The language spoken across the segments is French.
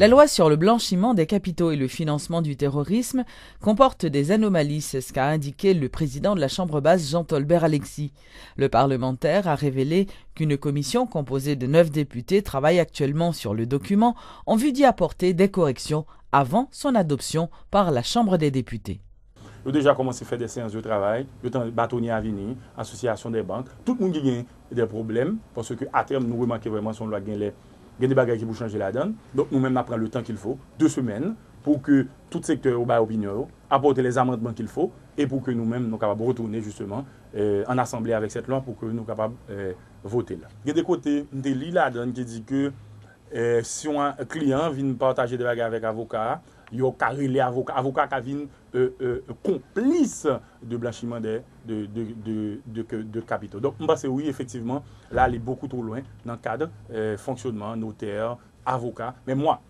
La loi sur le blanchiment des capitaux et le financement du terrorisme comporte des anomalies, c'est ce qu'a indiqué le président de la Chambre basse Jean-Tolbert Alexis. Le parlementaire a révélé qu'une commission composée de 9 députés travaille actuellement sur le document en vue d'y apporter des corrections avant son adoption par la Chambre des députés. Nous avons déjà commencé à faire des séances de travail, le bâtonnier à venir, association des banques, tout le monde qui a des problèmes, parce qu'à terme, nous remarquons vraiment son loi il y a des bagages qui vont changer la donne. Donc nous-mêmes, nous prenons le temps qu'il faut, 2 semaines, pour que tout secteur au opinion apporte les amendements qu'il faut et pour que nous-mêmes, nous soyons capables de retourner justement en assemblée avec cette loi pour que nous soyons capables de voter là. Il y a des côtés de l'île la donne qui dit que si un client vient partager des bagages avec un avocat, il y a les avocats qui viennent complices de blanchiment de capitaux. Donc, je pense que oui, effectivement, là, elle est beaucoup trop loin dans le cadre fonctionnement, notaire, avocat. Mais moi,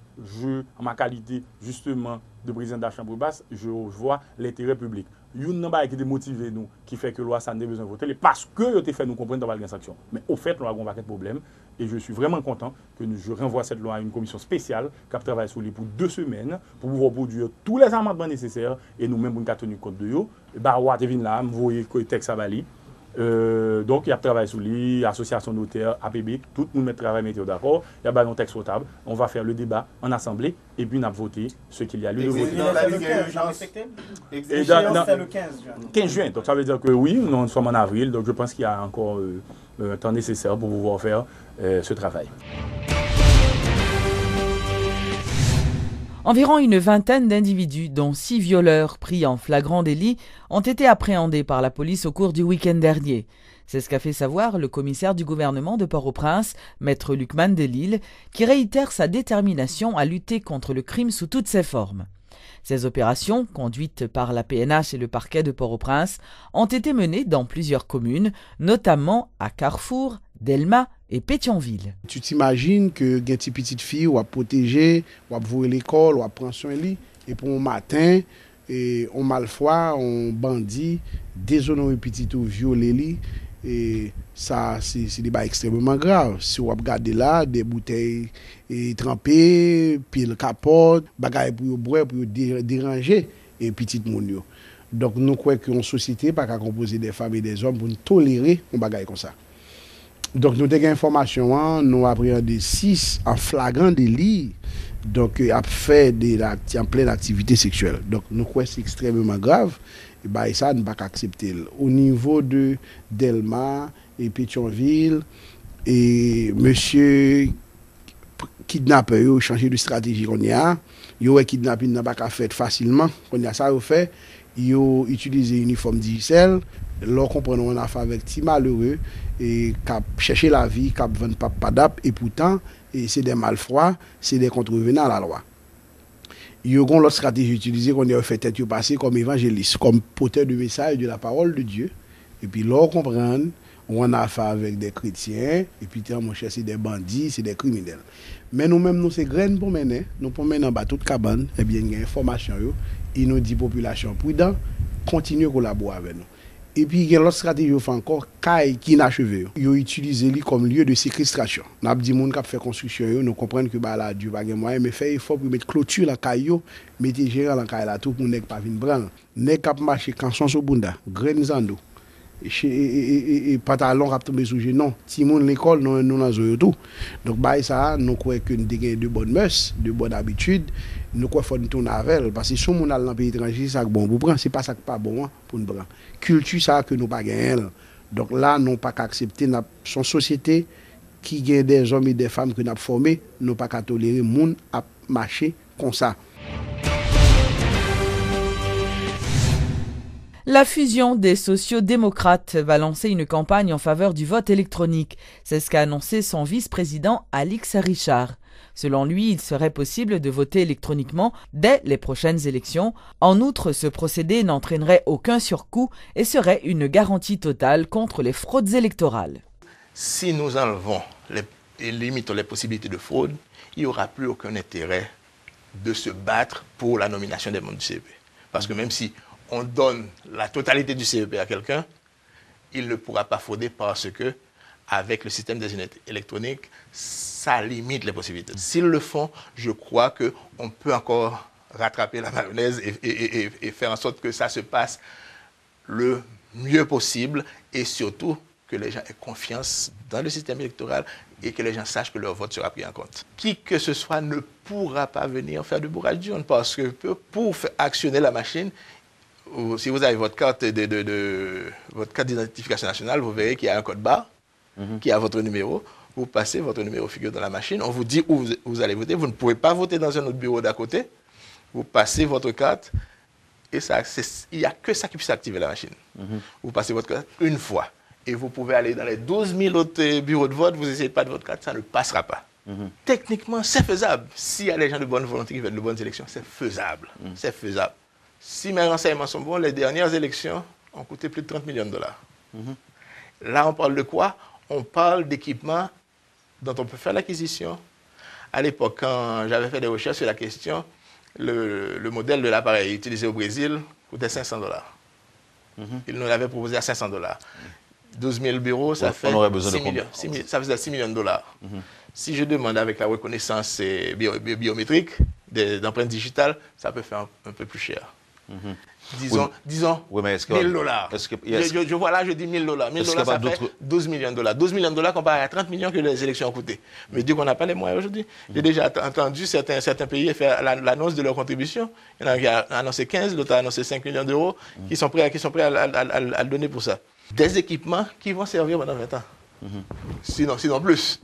en ma qualité, justement, de président de la Chambre basse, je vois l'intérêt public. Il y a une chose qui motive nous, qui fait que la loi, ça n'a pas besoin de voter, parce que vous fait nous comprendre dans la sanction. Mais au fait, nous avons un problème. Et je suis vraiment content que je renvoie cette loi à une commission spéciale qui a travaillé sur lui pour 2 semaines pour pouvoir produire tous les amendements nécessaires et nous-mêmes, nous avons tenu compte de eux. Et là, vous voyez que le texte a validé. Donc, il y a travaillé sur lui, association notaire, APB, tout le monde travaille météo d'accord. Il y a un texte au table. On va faire le débat en assemblée et puis on a voté ce qu'il y a lieu de voter. C'est le 15 juin. 15 juin. Donc, ça veut dire que oui, nous sommes en avril. Donc, je pense qu'il y a encore un temps nécessaire pour pouvoir faire ce travail. Environ une vingtaine d'individus, dont 6 violeurs pris en flagrant délit, ont été appréhendés par la police au cours du week-end dernier. C'est ce qu'a fait savoir le commissaire du gouvernement de Port-au-Prince, maître Luc Mandelil, qui réitère sa détermination à lutter contre le crime sous toutes ses formes. Ces opérations, conduites par la PNH et le parquet de Port-au-Prince, ont été menées dans plusieurs communes, notamment à Carrefour, Delmas et Pétionville. Tu t'imagines que une petite fille ou à protéger, ou à voir l'école, ou à prendre soin de lui, et pour un matin, et on malfoi, on bandit, déshonorer petit ou violer lui, et ça c'est des bails extrêmement graves. Si on regarde là, des bouteilles trempées, pile capote, bagaille pour boire, pour déranger et petit monde. Donc nous croyons qu'une société pas qu'à composer des femmes et des hommes pour tolérer un bagaille comme ça. Donc nous avons des informations, nous appréhendé 6 en flagrant délit, donc a fait en pleine activité sexuelle. Donc nous croyons que c'est extrêmement grave. Et bah, ça, ne pas accepter. Au niveau de Delmas et Pétionville, et monsieur kidnappeur, il a changé de stratégie qu'on y a. Il a kidnappé, n'a pas fait facilement. On a ça fait. Il a utilisé uniforme digicel. Là, comprenons on a fait avec petit malheureux et qui a cherché la vie, qui a vendu pas d'ap, et pourtant, c'est des malfroids, c'est des contrevenants à la loi. Il y a une autre stratégie utilisée qu'on a fait tête passer comme évangéliste, comme porteur de message de la parole de Dieu. Et puis là, on comprend, on a affaire avec des chrétiens, et puis mon cher, c'est des bandits, c'est des criminels. Mais nous-mêmes, nous, c'est graines pour mener, nous pour mener en bas toute cabane, et bien, il y a une information, il nous dit population prudente, continuez à collaborer avec nous. Et puis, il y a l'autre stratégie encore, qui n'a achevé. Ils ont utilisé lui comme lieu de séquestration. Nous avons dit que fait construction, nous comprenons que là, Dieu n'a pas moyen, mais fait effort pour mettre clôture dans la caillou, mettre gérant dans la caillou, tout pour ne pas venir prendre. Ne pas marcher quand son sur bunda, grenzando. Et pantalon qui tombe sous genou. Non, si mon l'école, nous dans tout. Donc, ça, nous croyons que nous avons de bonnes mœurs, de bonnes habitudes. Nous croyons qu'il faut tourner avec. Parce que si on est dans le pays étranger, c'est bon pour prendre. Ce n'est pas ça qui n'est pas bon pour nous prendre. Culture, ça que nous pas gagner. Donc là, nous pas accepter son société qui gagne des hommes et des femmes que nous avons formés. Nous pas tolérer les gens à marcher comme ça. La fusion des sociaux-démocrates va lancer une campagne en faveur du vote électronique. C'est ce qu'a annoncé son vice-président Alix Richard. Selon lui, il serait possible de voter électroniquement dès les prochaines élections. En outre, ce procédé n'entraînerait aucun surcoût et serait une garantie totale contre les fraudes électorales. Si nous enlevons et limitons les possibilités de fraude, il n'y aura plus aucun intérêt de se battre pour la nomination des membres du CEP. Parce que même si on donne la totalité du CEP à quelqu'un, il ne pourra pas frauder parce que avec le système des urnes électroniques, ça limite les possibilités. S'ils le font, je crois qu'on peut encore rattraper la mayonnaise et faire en sorte que ça se passe le mieux possible et surtout que les gens aient confiance dans le système électoral et que les gens sachent que leur vote sera pris en compte. Qui que ce soit ne pourra pas venir faire du bourrage d'urne parce que pour actionner la machine, si vous avez votre carte votre carte d'identification nationale, vous verrez qu'il y a un code barre qui a votre numéro. Vous passez, votre numéro figure dans la machine, on vous dit où vous allez voter. Vous ne pouvez pas voter dans un autre bureau d'à côté. Vous passez votre carte et il n'y a que ça qui puisse activer la machine. Vous passez votre carte une fois et vous pouvez aller dans les 12 000 autres bureaux de vote, vous n'essayez pas de votre carte, ça ne passera pas. Techniquement, c'est faisable. S'il y a des gens de bonne volonté qui veulent de bonnes élections, c'est faisable. C'est faisable. Si mes renseignements sont bons, les dernières élections ont coûté plus de 30 millions de dollars. Là, on parle de quoi? On parle d'équipements dont on peut faire l'acquisition. À l'époque, quand j'avais fait des recherches sur la question, le modèle de l'appareil utilisé au Brésil coûtait 500 dollars. Ils nous l'avaient proposé à 500 dollars. 12 000 bureaux, ça fait 6 millions. Ça faisait 6 millions de dollars. Si je demande avec la reconnaissance biométrique d'empreintes digitales, ça peut faire un peu plus cher. Disons oui, mais 1000 dollars. Je vois là, je dis 1000 dollars. 1000 dollars, ça fait 12 millions de dollars. 12 millions de dollars comparé à 30 millions que les élections ont coûté. Mais Dieu qu'on n'a pas les moyens aujourd'hui. J'ai déjà entendu certains pays faire l'annonce de leur contribution. Il y en a qui a annoncé 15, l'autre a annoncé 5 millions d'euros, qui sont prêts à le donner pour ça. Des équipements qui vont servir pendant 20 ans. Sinon plus.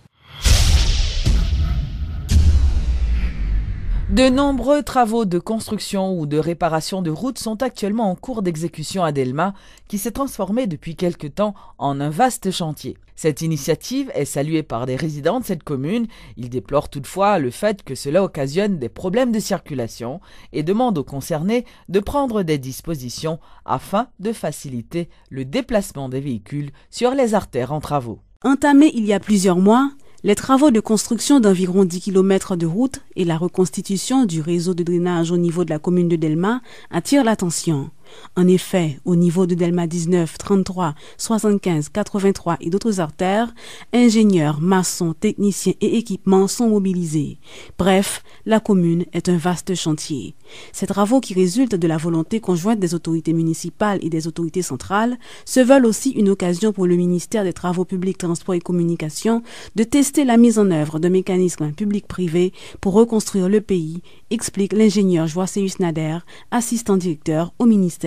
De nombreux travaux de construction ou de réparation de routes sont actuellement en cours d'exécution à Delma, qui s'est transformé depuis quelque temps en un vaste chantier. Cette initiative est saluée par des résidents de cette commune. Ils déplorent toutefois le fait que cela occasionne des problèmes de circulation et demandent aux concernés de prendre des dispositions afin de faciliter le déplacement des véhicules sur les artères en travaux. Entamés il y a plusieurs mois, les travaux de construction d'environ 10 km de route et la reconstitution du réseau de drainage au niveau de la commune de Delma attirent l'attention. En effet, au niveau de Delma 19, 33, 75, 83 et d'autres artères, ingénieurs, maçons, techniciens et équipements sont mobilisés. Bref, la commune est un vaste chantier. Ces travaux qui résultent de la volonté conjointe des autorités municipales et des autorités centrales se veulent aussi une occasion pour le ministère des Travaux publics, Transports et Communications de tester la mise en œuvre de mécanismes publics-privés pour reconstruire le pays, explique l'ingénieur Joasséus Nader, assistant directeur au ministère.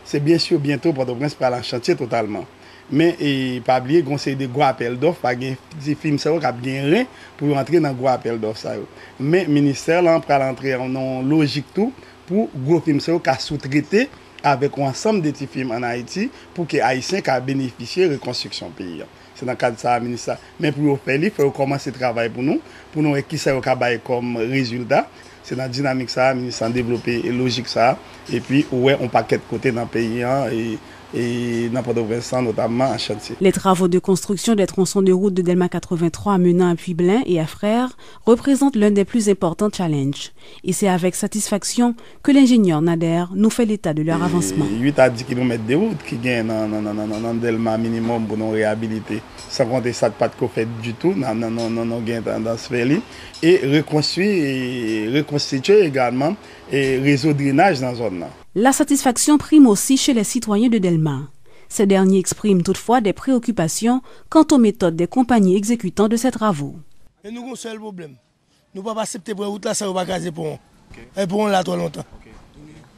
C'est bien sûr bientôt Port-au-Prince pour aller en chantier totalement. Mais pas oublier qu'on sait des gros appels d'offres, pas des films qui ont rien pour rentrer dans le gros appel d'offres. Mais le ministère là, pour entrer en logique tout pour gros films qui sous-traiter avec ensemble des petits films en Haïti pour que les Haïtiens puissent bénéficier de la reconstruction du pays. C'est dans le cadre de ça, ministère. Mais pour faire, il faut commencer le travail pour nous voir qui ça va comme résultat. C'est dans la dynamique ça, le ministère a développé et logique ça. Et puis, ouais, on paquet de côté dans le pays et dans Port-au-Prince, notamment en chantier. Les travaux de construction des tronçons de route de Delma 83 menant à Puy-Blain et à Frères représentent l'un des plus importants challenges. Et c'est avec satisfaction que l'ingénieur Nader nous fait l'état de leur avancement. 8 à 10 km de route qui gagnent dans Delma minimum pour nous réhabiliter. Sans compter ça, pas de fait du tout dans ce pays. Et reconstituer également et réseau de drainage dans la zone. La satisfaction prime aussi chez les citoyens de Delma. Ces derniers expriment toutefois des préoccupations quant aux méthodes des compagnies exécutant de ces travaux. Et nous avons un seul problème. Nous ne pouvons pas accepter pour la route là, ça ne va pas caser pour nous. Et pour nous là, trop longtemps.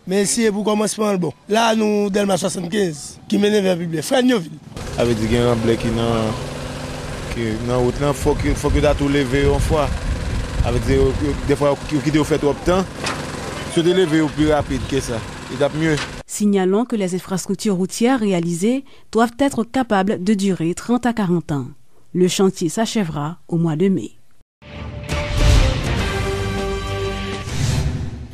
Mais si vous commencez par le bon. Là, nous, Delma 75, qui mène vers Puy-Blain, Fragnoville. Avec des gens qui sont dans la route, il faut que tu tout lever une fois. Avec des fois qui te fait trop de temps, se lever au plus rapide que ça. Mieux. Signalons que les infrastructures routières réalisées doivent être capables de durer 30 à 40 ans. Le chantier s'achèvera au mois de mai.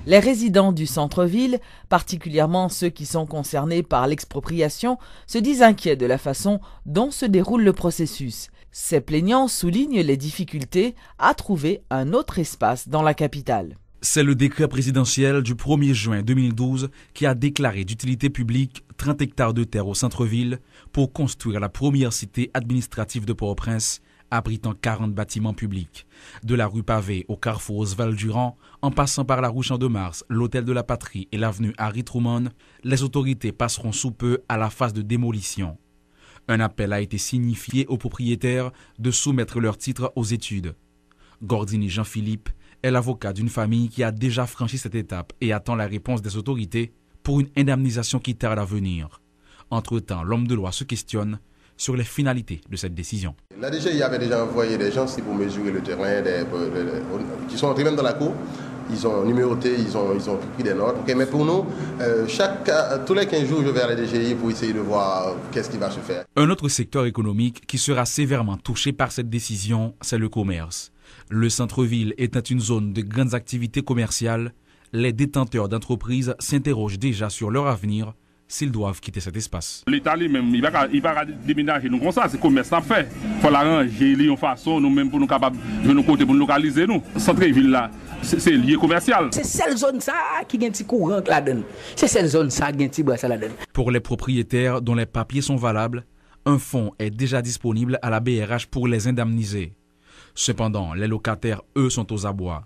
Les résidents du centre-ville, particulièrement ceux qui sont concernés par l'expropriation, se disent inquiets de la façon dont se déroule le processus. Ces plaignants soulignent les difficultés à trouver un autre espace dans la capitale. C'est le décret présidentiel du 1er juin 2012 qui a déclaré d'utilité publique 30 hectares de terre au centre-ville pour construire la première cité administrative de Port-au-Prince, abritant 40 bâtiments publics. De la rue Pavée au carrefour Oswald-Durand, en passant par la rue Champ-de-Mars, l'hôtel de la Patrie et l'avenue Harry Truman, les autorités passeront sous peu à la phase de démolition. Un appel a été signifié aux propriétaires de soumettre leurs titres aux études. Gordini Jean-Philippe est l'avocat d'une famille qui a déjà franchi cette étape et attend la réponse des autorités pour une indemnisation qui tarde à venir. Entre-temps, l'homme de loi se questionne sur les finalités de cette décision. La DGI avait déjà envoyé des gens pour mesurer le terrain, qui sont entrés même dans la cour. Ils ont numéroté, ils ont pris des notes. Okay, mais pour nous, tous les 15 jours, je vais à la DGI pour essayer de voir qu'est-ce qui va se faire. Un autre secteur économique qui sera sévèrement touché par cette décision, c'est le commerce. Le centre-ville étant une zone de grandes activités commerciales, les détenteurs d'entreprises s'interrogent déjà sur leur avenir s'ils doivent quitter cet espace. L'État lui-même, il va déménager nous comme ça, c'est commerce ça fait. Il faut l'arranger de façon, nous-mêmes, pour nous capables de nous côté pour nous localiser. Nous. Centre-ville là, c'est lié commercial. C'est celle zone ça qui a un petit courant là-dedans. C'est celle zone ça qui a un petit bois là-dedans. Pour les propriétaires dont les papiers sont valables, un fonds est déjà disponible à la BRH pour les indemniser. Cependant, les locataires, eux, sont aux abois.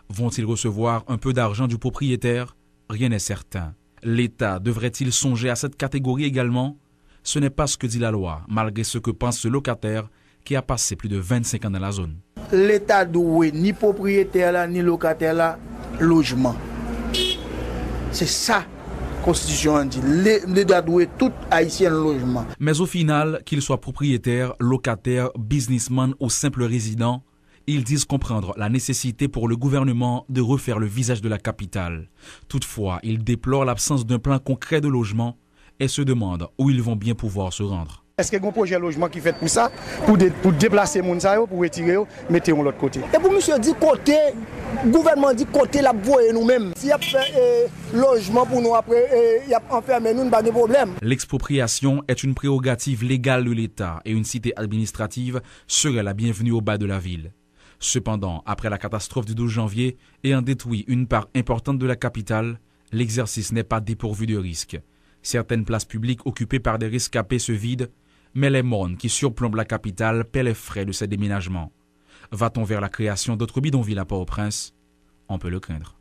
Vont-ils recevoir un peu d'argent du propriétaire? Rien n'est certain. L'État devrait-il songer à cette catégorie également? Ce n'est pas ce que dit la loi, malgré ce que pense ce locataire qui a passé plus de 25 ans dans la zone. L'État doit ni propriétaire là, ni locataire là, logement. C'est ça. Constitution dit, l'État doit tout haïtien logement. Mais au final, qu'ils soient propriétaires, locataires, businessmen ou simples résidents, ils disent comprendre la nécessité pour le gouvernement de refaire le visage de la capitale. Toutefois, ils déplorent l'absence d'un plan concret de logement et se demandent où ils vont bien pouvoir se rendre. Est-ce qu'il y a un projet de logement qui fait pour ça, pour déplacer les gens, pour retirer, mettez-les de l'autre côté? Et pour monsieur dit côté, le gouvernement dit côté la voie nous-mêmes. S'il y a fait logement pour nous après, il y a enfermé nous, pas de problème. L'expropriation est une prérogative légale de l'État et une cité administrative serait la bienvenue au bas de la ville. Cependant, après la catastrophe du 12 janvier ayant détruit une part importante de la capitale, l'exercice n'est pas dépourvu de risques. Certaines places publiques occupées par des rescapés se vident, mais les mornes qui surplombent la capitale paient les frais de ces déménagements. Va-t-on vers la création d'autres bidonvilles à Port-au-Prince? On peut le craindre.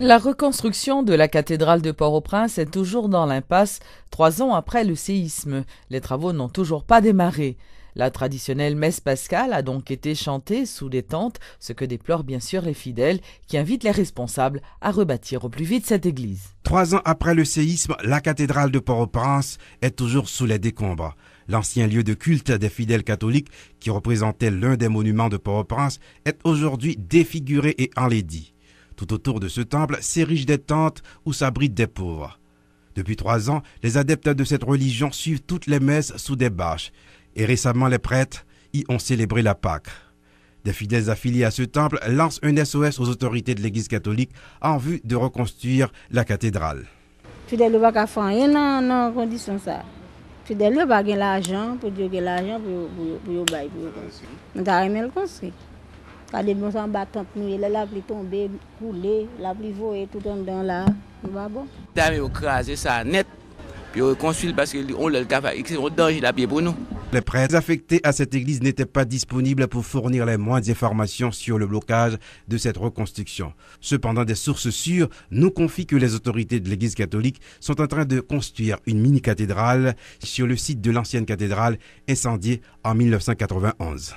La reconstruction de la cathédrale de Port-au-Prince est toujours dans l'impasse 3 ans après le séisme. Les travaux n'ont toujours pas démarré. La traditionnelle messe pascale a donc été chantée sous des tentes, ce que déplorent bien sûr les fidèles qui invitent les responsables à rebâtir au plus vite cette église. 3 ans après le séisme, la cathédrale de Port-au-Prince est toujours sous les décombres. L'ancien lieu de culte des fidèles catholiques, qui représentait l'un des monuments de Port-au-Prince, est aujourd'hui défiguré et enlaidi. Tout autour de ce temple s'érigent des tentes où s'abritent des pauvres. Depuis 3 ans, les adeptes de cette religion suivent toutes les messes sous des bâches. Et récemment, les prêtres y ont célébré la Pâque. Des fidèles affiliés à ce temple lancent un SOS aux autorités de l'Église catholique en vue de reconstruire la cathédrale. Fidèles ne pas faire rien dans condition ça. Fidèles ne pas gagner l'argent pour Dieu, l'argent pour bailler. On a aimé le construire. Quand les bons en battant nous, la pluie tomber, couler, la pluie voler tout en dedans là, va bon. D'ailleurs, craser ça net. Puis on construit parce qu'on le travail, c'est un danger la pied pour nous. Les prêtres affectés à cette église n'étaient pas disponibles pour fournir les moindres informations sur le blocage de cette reconstruction. Cependant, des sources sûres nous confient que les autorités de l'église catholique sont en train de construire une mini-cathédrale sur le site de l'ancienne cathédrale incendiée en 1991.